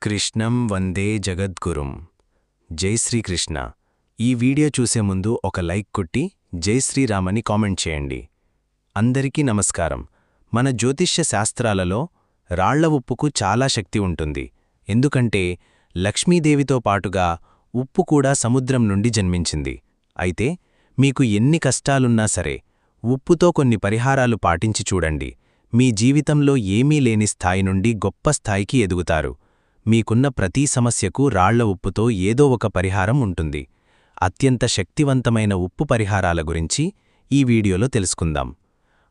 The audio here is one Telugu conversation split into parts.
కృష్ణం వందే జగద్గురుం. జై శ్రీకృష్ణ. ఈ వీడియో చూసే ముందు ఒక లైక్ కొట్టి జై శ్రీరామ్ అని కామెంట్ చేయండి. అందరికీ నమస్కారం. మన జ్యోతిష్య శాస్త్రాలలో రాళ్ల ఉప్పుకు చాలా శక్తి ఉంటుంది. ఎందుకంటే లక్ష్మీదేవితో పాటుగా ఉప్పు కూడా సముద్రం నుండి జన్మించింది. అయితే మీకు ఎన్ని కష్టాలున్నా సరే ఉప్పుతో కొన్ని పరిహారాలు పాటించి చూడండి. మీ జీవితంలో ఏమీ లేని స్థాయి నుండి గొప్ప స్థాయికి ఎదుగుతారు. మీకున్న ప్రతి సమస్యకు రాళ్ల ఉప్పుతో ఏదో ఒక పరిహారం ఉంటుంది. అత్యంత శక్తివంతమైన ఉప్పు పరిహారాల గురించి ఈ వీడియోలో తెలుసుకుందాం.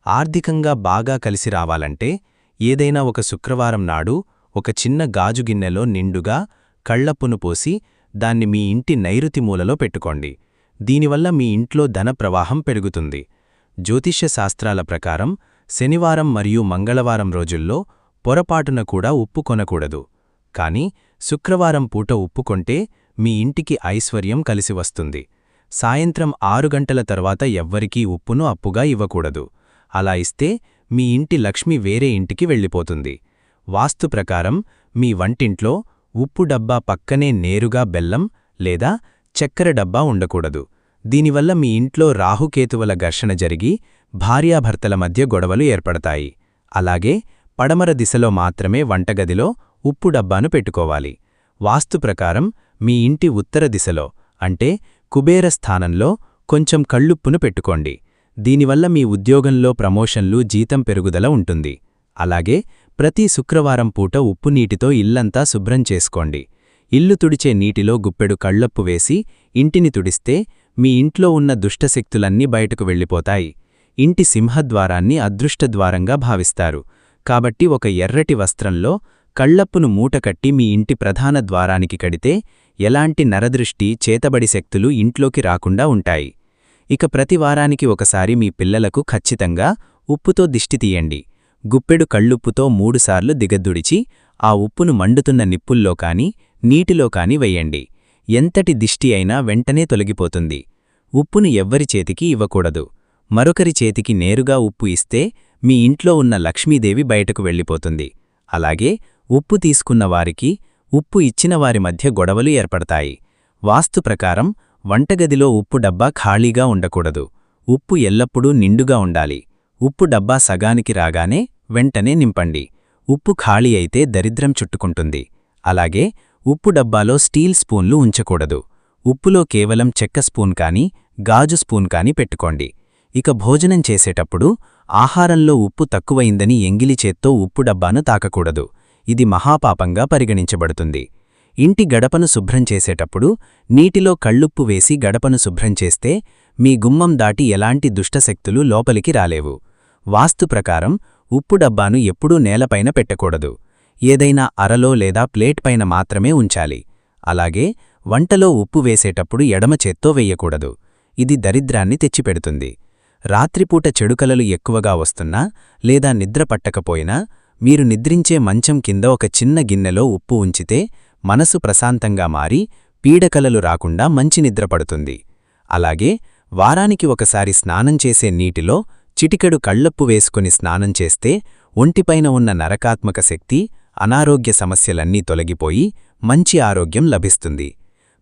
ఆర్థికంగా బాగా కలిసి రావాలంటే ఏదైనా ఒక శుక్రవారం నాడు ఒక చిన్న గాజు గిన్నెలో నిండుగా కళ్లప్పును పోసి దాన్ని మీ ఇంటి నైరుతి మూలలో పెట్టుకోండి. దీనివల్ల మీ ఇంట్లో ధన ప్రవాహం పెరుగుతుంది. జ్యోతిష్య శాస్త్రాల ప్రకారం శనివారం మరియు మంగళవారం రోజుల్లో పొరపాటున కూడా ఉప్పు కొనకూడదు. కానీ శుక్రవారం పూట ఉప్పు కొంటే మీ ఇంటికి ఐశ్వర్యం కలిసి వస్తుంది. సాయంత్రం 6 గంటల తర్వాత ఎవ్వరికీ ఉప్పును అప్పుగా ఇవ్వకూడదు. అలా ఇస్తే మీ ఇంటి లక్ష్మి వేరే ఇంటికి వెళ్ళిపోతుంది. వాస్తు ప్రకారం మీ వంటింట్లో ఉప్పు డబ్బా పక్కనే నేరుగా బెల్లం లేదా చక్కెర డబ్బా ఉండకూడదు. దీనివల్ల మీ ఇంట్లో రాహుకేతువుల ఘర్షణ జరిగి భార్యాభర్తల మధ్య గొడవలు ఏర్పడతాయి. అలాగే పడమర దిశలో మాత్రమే వంటగదిలో ఉప్పు డబ్బాను పెట్టుకోవాలి. వాస్తు ప్రకారం మీ ఇంటి ఉత్తర దిశలో అంటే కుబేర స్థానంలో కొంచెం కళ్ళుప్పును పెట్టుకోండి. దీనివల్ల మీ ఉద్యోగంలో ప్రమోషన్లు జీతం పెరుగుదల ఉంటుంది. అలాగే ప్రతి శుక్రవారం పూట ఉప్పు నీటితో ఇల్లంతా శుభ్రం చేసుకోండి. ఇల్లు తుడిచే నీటిలో గుప్పెడు కళ్ళప్పు వేసి ఇంటిని తుడిస్తే మీ ఇంట్లో ఉన్న దుష్టశక్తులన్నీ బయటకు వెళ్ళిపోతాయి. ఇంటి సింహద్వారాన్ని అదృష్టద్వారంగా భావిస్తారు. కాబట్టి ఒక ఎర్రటి వస్త్రంలో కళ్లప్పును మూటకట్టి మీ ఇంటి ప్రధాన ద్వారానికి కడితే ఎలాంటి నరదృష్టి చేతబడి శక్తులు ఇంట్లోకి రాకుండా ఉంటాయి. ఇక ప్రతి వారానికి ఒకసారి మీ పిల్లలకు ఖచ్చితంగా ఉప్పుతో దిష్టి తీయండి. గుప్పెడు కళ్ళుప్పుతో 3 సార్లు దిగద్దుడిచి ఆ ఉప్పును మండుతున్న నిప్పుల్లో కాని నీటిలో కాని వెయ్యండి. ఎంతటి దిష్టి అయినా వెంటనే తొలగిపోతుంది. ఉప్పును ఎవ్వరి చేతికి ఇవ్వకూడదు. మరొకరి చేతికి నేరుగా ఉప్పు ఇస్తే మీ ఇంట్లో ఉన్న లక్ష్మీదేవి బయటకు వెళ్ళిపోతుంది. అలాగే ఉప్పు తీసుకున్న వారికి ఉప్పు ఇచ్చిన వారి మధ్య గొడవలు ఏర్పడతాయి. వాస్తు ప్రకారం వంటగదిలో ఉప్పు డబ్బా ఖాళీగా ఉండకూడదు. ఉప్పు ఎల్లప్పుడూ నిండుగా ఉండాలి. ఉప్పు డబ్బా సగానికి రాగానే వెంటనే నింపండి. ఉప్పు ఖాళీ అయితే దరిద్రం చుట్టుకుంటుంది. అలాగే ఉప్పు డబ్బాలో స్టీల్ స్పూన్లు ఉంచకూడదు. ఉప్పులో కేవలం చెక్క స్పూన్ కానీ గాజు స్పూన్ కానీ పెట్టుకోండి. ఇక భోజనం చేసేటప్పుడు ఆహారంలో ఉప్పు తక్కువైందని ఎంగిలి చేత్తో ఉప్పు డబ్బాను తాకకూడదు. ఇది మహాపాపంగా పరిగణించబడుతుంది. ఇంటి గడపను శుభ్రం చేసేటప్పుడు నీటిలో కళ్ళుప్పు వేసి గడపను శుభ్రం చేస్తే మీ గుమ్మం దాటి ఎలాంటి దుష్టశక్తులు లోపలికి రాలేవు. వాస్తు ప్రకారం ఉప్పు డబ్బాను ఎప్పుడూ నేలపైన పెట్టకూడదు. ఏదైనా అరలో లేదా ప్లేట్ పైన మాత్రమే ఉంచాలి. అలాగే వంటలో ఉప్పు వేసేటప్పుడు ఎడమ చేత్తో వెయ్యకూడదు. ఇది దరిద్రాన్ని తెచ్చిపెడుతుంది. రాత్రిపూట చెడుకలలు ఎక్కువగా వస్తున్నా లేదా నిద్ర పట్టకపోయినా మీరు నిద్రించే మంచం కింద ఒక చిన్న గిన్నెలో ఉప్పు ఉంచితే మనసు ప్రశాంతంగా మారి పీడకలలు రాకుండా మంచి నిద్ర పడుతుంది. అలాగే వారానికి ఒకసారి స్నానం చేసే నీటిలో చిటికెడు కళ్ళప్పు వేసుకుని స్నానం చేస్తే ఒంటిపైన ఉన్న నరకాత్మక శక్తి, అనారోగ్య సమస్యలన్నీ తొలగిపోయి మంచి ఆరోగ్యం లభిస్తుంది.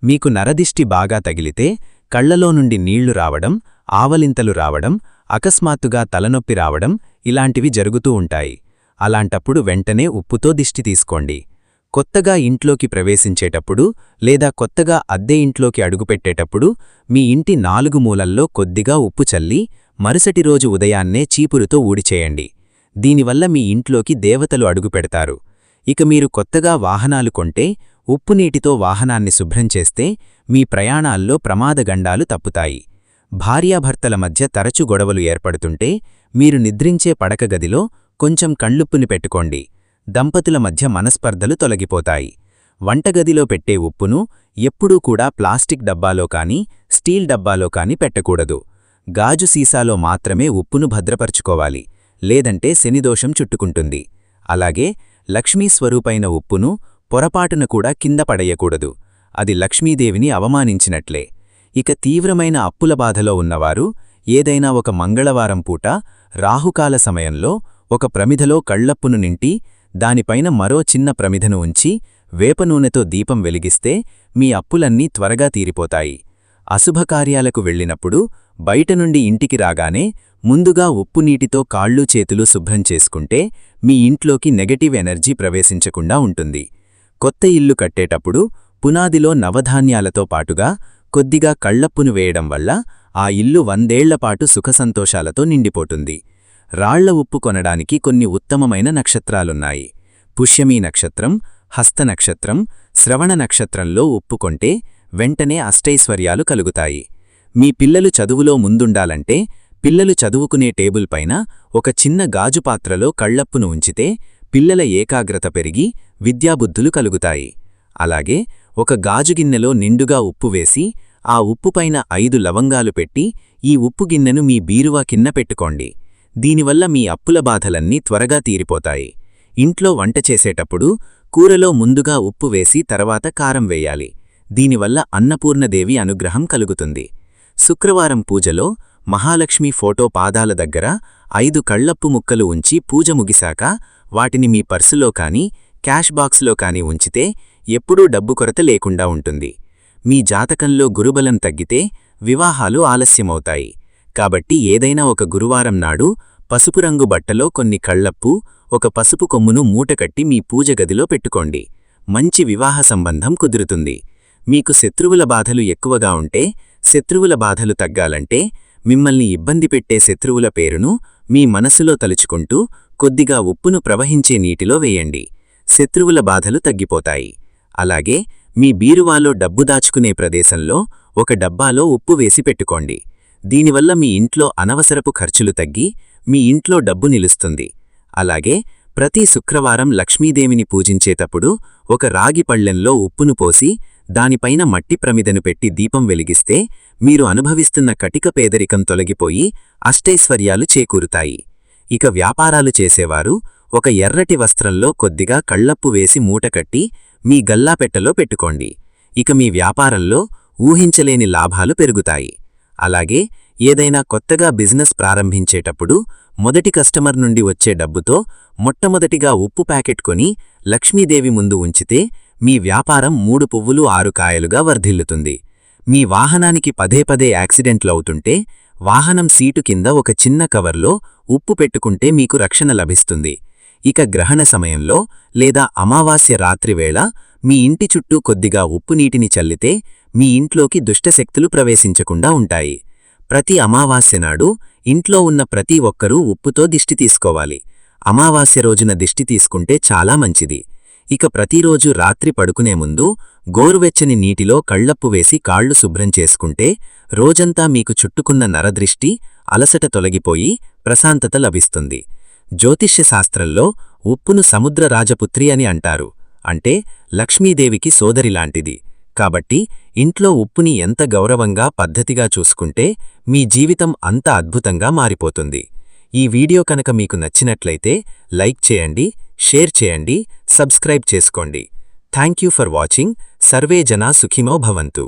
మీకు నరదిష్టి బాగా తగిలితే కళ్లలో నుండి నీళ్లు రావడం, ఆవలింతలు రావడం, అకస్మాత్తుగా తలనొప్పి రావడం ఇలాంటివి జరుగుతూ ఉంటాయి. అలాంటప్పుడు వెంటనే ఉప్పుతో దిష్టి తీసుకోండి. కొత్తగా ఇంట్లోకి ప్రవేశించేటప్పుడు లేదా కొత్తగా అద్దె ఇంట్లోకి అడుగుపెట్టేటప్పుడు మీ ఇంటి 4 మూలల్లో కొద్దిగా ఉప్పు చల్లి మరుసటి రోజు ఉదయాన్నే చీపురుతో ఊడిచేయండి. దీనివల్ల మీ ఇంట్లోకి దేవతలు అడుగుపెడతారు. ఇక మీరు కొత్తగా వాహనాలు కొంటే ఉప్పునీటితో వాహనాన్ని శుభ్రం చేస్తే మీ ప్రయాణాల్లో ప్రమాదగండాలు తప్పుతాయి. భార్యాభర్తల మధ్య తరచు గొడవలు ఏర్పడుతుంటే మీరు నిద్రించే పడక గదిలో కొంచెం కళ్ళుప్పుని పెట్టుకోండి. దంపతుల మధ్య మనస్పర్ధలు తొలగిపోతాయి. వంటగదిలో పెట్టే ఉప్పును ఎప్పుడూ కూడా ప్లాస్టిక్ డబ్బాలో కానీ స్టీల్ డబ్బాలో కానీ పెట్టకూడదు. గాజు సీసాలో మాత్రమే ఉప్పును భద్రపరుచుకోవాలి. లేదంటే శనిదోషం చుట్టుకుంటుంది. అలాగే లక్ష్మీ స్వరూపైన ఉప్పును పొరపాటున కూడా కింద పడేయకూడదు. అది లక్ష్మీదేవిని అవమానించినట్లే. ఇక తీవ్రమైన అప్పుల బాధలో ఉన్నవారు ఏదైనా ఒక మంగళవారం పూట రాహుకాల సమయంలో ఒక ప్రమిదలో కళ్లప్పును నింటి దానిపైన మరో చిన్న ప్రమిదను ఉంచి వేప నూనెతో దీపం వెలిగిస్తే మీ అప్పులన్నీ త్వరగా తీరిపోతాయి. అశుభకార్యాలకు వెళ్ళినప్పుడు బయట నుండి ఇంటికి రాగానే ముందుగా ఉప్పు నీటితో కాళ్ళు చేతులు శుభ్రం చేసుకుంటే మీ ఇంట్లోకి నెగటివ్ ఎనర్జీ ప్రవేశించకుండా ఉంటుంది. కొత్త ఇల్లు కట్టేటప్పుడు పునాదిలో నవధాన్యాలతో పాటుగా కొద్దిగా కళ్లప్పును వేయడం వల్ల ఆ ఇల్లు 100 ఏళ్లపాటు సుఖసంతోషాలతో నిండిపోతుంది. రాళ్ల ఉప్పు కొనడానికి కొన్ని ఉత్తమమైన నక్షత్రాలున్నాయి. పుష్యమీ నక్షత్రం, హస్త నక్షత్రం, శ్రవణ నక్షత్రంలో ఉప్పు కొంటే వెంటనే అష్టైశ్వర్యాలు కలుగుతాయి. మీ పిల్లలు చదువులో ముందుండాలంటే పిల్లలు చదువుకునే టేబుల్ పైన ఒక చిన్న గాజు పాత్రలో కళ్లప్పును ఉంచితే పిల్లల ఏకాగ్రత పెరిగి విద్యాబుద్ధులు కలుగుతాయి. అలాగే ఒక గాజుగిన్నెలో నిండుగా ఉప్పు వేసి ఆ ఉప్పుపైన 5 లవంగాలు పెట్టి ఈ ఉప్పు గిన్నెను మీ బీరువా కింద పెట్టుకోండి. దీనివల్ల మీ అప్పుల బాధలన్నీ త్వరగా తీరిపోతాయి. ఇంట్లో వంట చేసేటప్పుడు కూరలో ముందుగా ఉప్పు వేసి తర్వాత కారం వేయాలి. దీనివల్ల అన్నపూర్ణదేవి అనుగ్రహం కలుగుతుంది. శుక్రవారం పూజలో మహాలక్ష్మి ఫోటో పాదాల దగ్గర 5 కళ్లప్పు ముక్కలు ఉంచి పూజ ముగిశాక వాటిని మీ పర్సులో కానీ క్యాష్ బాక్స్లో కానీ ఉంచితే ఎప్పుడూ డబ్బు కొరత లేకుండా ఉంటుంది. మీ జాతకంలో గురుబలం తగ్గితే వివాహాలు ఆలస్యమవుతాయి. కాబట్టి ఏదైనా ఒక గురువారం నాడు పసుపు రంగు బట్టలో కొన్ని కళ్లప్పు, ఒక పసుపు కొమ్మును మూటకట్టి మీ పూజ గదిలో పెట్టుకోండి. మంచి వివాహ సంబంధం కుదురుతుంది. మీకు శత్రువుల బాధలు ఎక్కువగా ఉంటే శత్రువుల బాధలు తగ్గాలంటే మిమ్మల్ని ఇబ్బంది పెట్టే శత్రువుల పేరును మీ మనసులో తలుచుకుంటూ కొద్దిగా ఉప్పును ప్రవహించే నీటిలో వేయండి. శత్రువుల బాధలు తగ్గిపోతాయి. అలాగే మీ బీరువాలో డబ్బు దాచుకునే ప్రదేశంలో ఒక డబ్బాలో ఉప్పు వేసి పెట్టుకోండి. దీనివల్ల మీ ఇంట్లో అనవసరపు ఖర్చులు తగ్గి మీ ఇంట్లో డబ్బు నిలుస్తుంది. అలాగే ప్రతి శుక్రవారం లక్ష్మీదేవిని పూజించేటప్పుడు ఒక రాగి పళ్ళెంలో ఉప్పును పోసి దానిపైన మట్టి ప్రమిదను పెట్టి దీపం వెలిగిస్తే మీరు అనుభవిస్తున్న కటిక పేదరికం తొలగిపోయి అష్టైశ్వర్యాలు చేకూరుతాయి. ఇక వ్యాపారాలు చేసేవారు ఒక ఎర్రటి వస్త్రంలో కొద్దిగా కళ్లప్పు వేసి మూటకట్టి మీ గల్లాపెట్టలో పెట్టుకోండి. ఇక మీ వ్యాపారంలో ఊహించలేని లాభాలు పెరుగుతాయి. అలాగే ఏదైనా కొత్తగా బిజినెస్ ప్రారంభించేటప్పుడు మొదటి కస్టమర్ నుండి వచ్చే డబ్బుతో మొట్టమొదటిగా ఉప్పు ప్యాకెట్ కొని లక్ష్మీదేవి ముందు ఉంచితే మీ వ్యాపారం 3 పువ్వులు 6 కాయలుగా వర్ధిల్లుతుంది. మీ వాహనానికి పదే యాక్సిడెంట్లవుతుంటే వాహనం సీటు కింద ఒక చిన్న కవర్లో ఉప్పు పెట్టుకుంటే మీకు రక్షణ లభిస్తుంది. ఇక గ్రహణ సమయంలో లేదా అమావాస్య రాత్రివేళ మీ ఇంటి చుట్టూ కొద్దిగా ఉప్పు నీటిని చల్లితే మీ ఇంట్లోకి దుష్టశక్తులు ప్రవేశించకుండా ఉంటాయి. ప్రతి అమావాస్య నాడు ఇంట్లో ఉన్న ప్రతి ఒక్కరూ ఉప్పుతో దిష్టి తీసుకోవాలి. అమావాస్య రోజున దిష్టి తీసుకుంటే చాలా మంచిది. ఇక ప్రతిరోజు రాత్రి పడుకునే ముందు గోరువెచ్చని నీటిలో కళ్లప్పు వేసి కాళ్లు శుభ్రం చేసుకుంటే రోజంతా మీకు చుట్టుకున్న నరదృష్టి, అలసట తొలగిపోయి ప్రశాంతత లభిస్తుంది. జ్యోతిష్య శాస్త్రంలో ఉప్పును సముద్ర రాజపుత్రి అని అంటారు. అంటే లక్ష్మీదేవికి సోదరిలాంటిది. కాబట్టి ఇంట్లో ఉప్పుని ఎంత గౌరవంగా పద్ధతిగా చూసుకుంటే మీ జీవితం అంత అద్భుతంగా మారిపోతుంది. ఈ వీడియో కనుక మీకు నచ్చినట్లయితే లైక్ చేయండి, షేర్ చేయండి, సబ్స్క్రైబ్ చేసుకోండి. Thank you for watching. Survey జనా సుఖినో భవంతు.